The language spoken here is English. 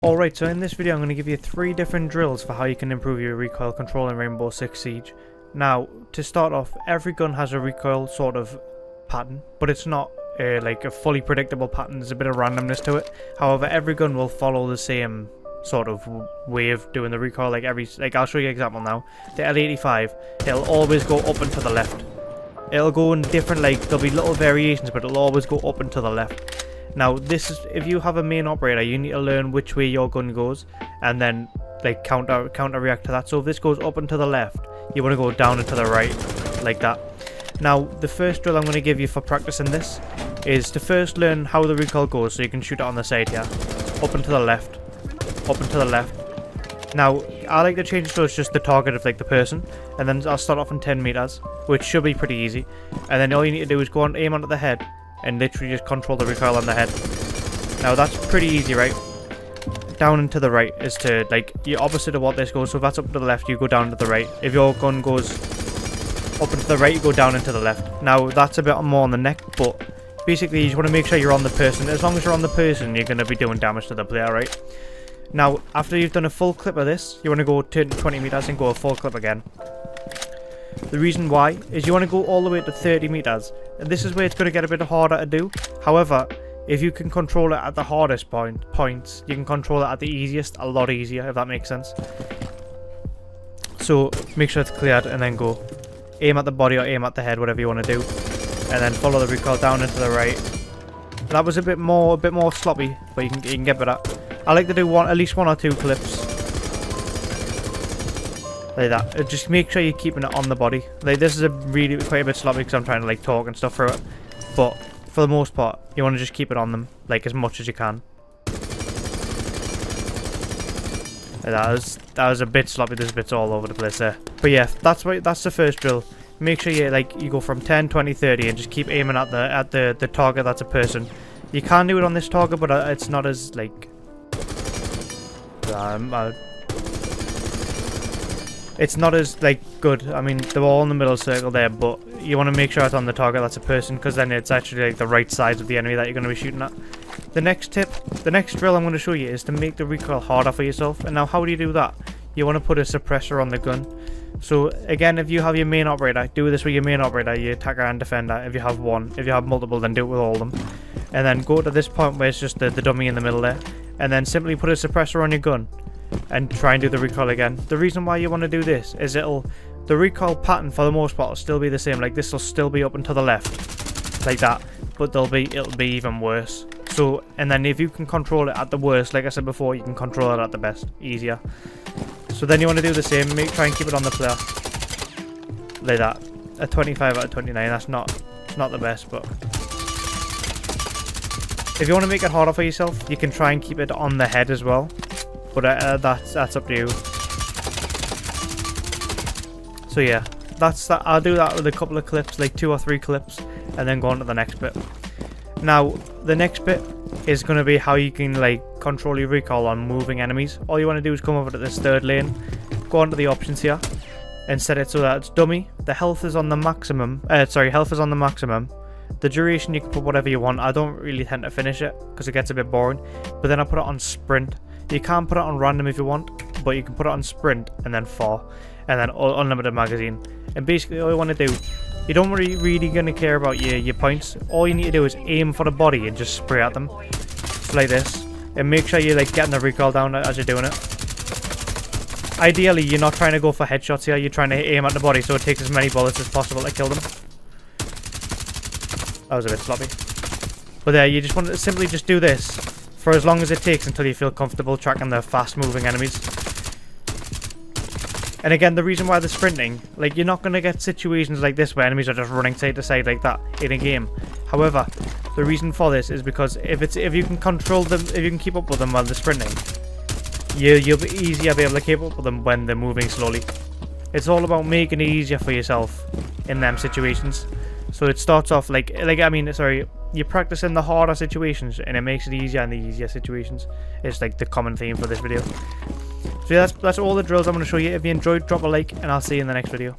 Alright, so in this video I'm going to give you 3 different drills for how you can improve your recoil control in Rainbow Six Siege. Now, to start off, every gun has a recoil sort of pattern, but it's not like a fully predictable pattern. There's a bit of randomness to it. However, every gun will follow the same sort of way of doing the recoil. Like I'll show you an example now. The L85, it'll always go up and to the left. It'll go in different, like, there'll be little variations, but it'll always go up and to the left. Now, this is, if you have a main operator, you need to learn which way your gun goes, and then, like, counter react to that. So if this goes up and to the left, you want to go down and to the right, like that. Now, the first drill I'm going to give you for practicing this is to first learn how the recoil goes, so you can shoot it on the side here. Up and to the left, up and to the left. Now, I like to change it so it's just the target of, like, the person, and then I'll start off in 10 meters, which should be pretty easy. And then all you need to do is go on, aim onto the head, and literally just control the recoil on the head. Now that's pretty easy, right? Down and to the right is to, like, the opposite of what this goes. So if that's up to the left, you go down to the right. If your gun goes up and to the right, you go down and to the left. Now that's a bit more on the neck, but basically you just want to make sure you're on the person. As long as you're on the person, you're going to be doing damage to the player, right? Now, after you've done a full clip of this, you want to go 20 meters and go a full clip again. The reason why is you want to go all the way to 30 meters, and this is where it's going to get a bit harder to do. However, if you can control it at the hardest points, you can control it at the easiest a lot easier, if that makes sense. So make sure it's cleared and then go aim at the body or aim at the head, whatever you want to do, and then follow the recoil down and to the right. That was a bit more sloppy, but you can get better. I like to do at least 1 or 2 clips like that. Just make sure you're keeping it on the body. Like, this is quite a bit sloppy because I'm trying to, like, talk and stuff through it, but for the most part you want to just keep it on them, like, as much as you can. Like that was a bit sloppy. There's bits all over the place there, but yeah, that's the first drill. Make sure you go from 10, 20, 30 and just keep aiming at the target that's a person. You can do it on this target, but it's not as, like, it's not as, like, good. I mean, they're all in the middle circle there, but you want to make sure it's on the target that's a person, because then it's actually, like, the right side of the enemy that you're going to be shooting at. The next drill I'm going to show you is to make the recoil harder for yourself. And now, how do you do that? You want to put a suppressor on the gun. So again, if you have your main operator, do this with your main operator, your attacker and defender. If you have one, if you have multiple, then do it with all of them. And then go to this point where it's just the dummy in the middle there, and then simply put a suppressor on your gun and try and do the recoil again. The reason why you want to do this is the recoil pattern for the most part will still be the same. Like, this will still be up and to the left, like that, but it'll be even worse. So, and then if you can control it at the worst, like I said before, you can control it at the best, easier. So then you want to do the same. Try and keep it on the player, like that. A 25 out of 29. That's not the best, but if you want to make it harder for yourself, you can try and keep it on the head as well. But that's up to you. So yeah, that's that. I'll do that with a couple of clips, like 2 or 3 clips, and then go on to the next bit. Now, the next bit is going to be how you can, like, control your recoil on moving enemies. All you want to do is come over to this 3rd lane, go onto the options here, and set it so that it's dummy. The health is on the maximum. Health is on the maximum. The duration, you can put whatever you want. I don't really tend to finish it because it gets a bit boring. But then I put it on sprint. You can put it on random if you want, but you can put it on sprint and then 4, and then unlimited magazine. And basically all you want to do, you don't really going to care about your points. All you need to do is aim for the body and just spray at them, like this, and make sure you're, like, getting the recoil down as you're doing it. Ideally, you're not trying to go for headshots here. You're trying to aim at the body so it takes as many bullets as possible to kill them. That was a bit sloppy, but there, you just want to simply just do this for as long as it takes until you feel comfortable tracking the fast moving enemies. And again, the reason why they're sprinting, like, you're not going to get situations like this where enemies are just running side to side like that in a game. However, the reason for this is because if you can control them, if you can keep up with them while they're sprinting, you'll be easier to be able to keep up with them when they're moving slowly. It's all about making it easier for yourself in them situations. So it starts off you're practicing the harder situations, and it makes it easier in the easier situations. It's, like, the common theme for this video. So yeah, that's all the drills I'm going to show you. If you enjoyed, drop a like, and I'll see you in the next video.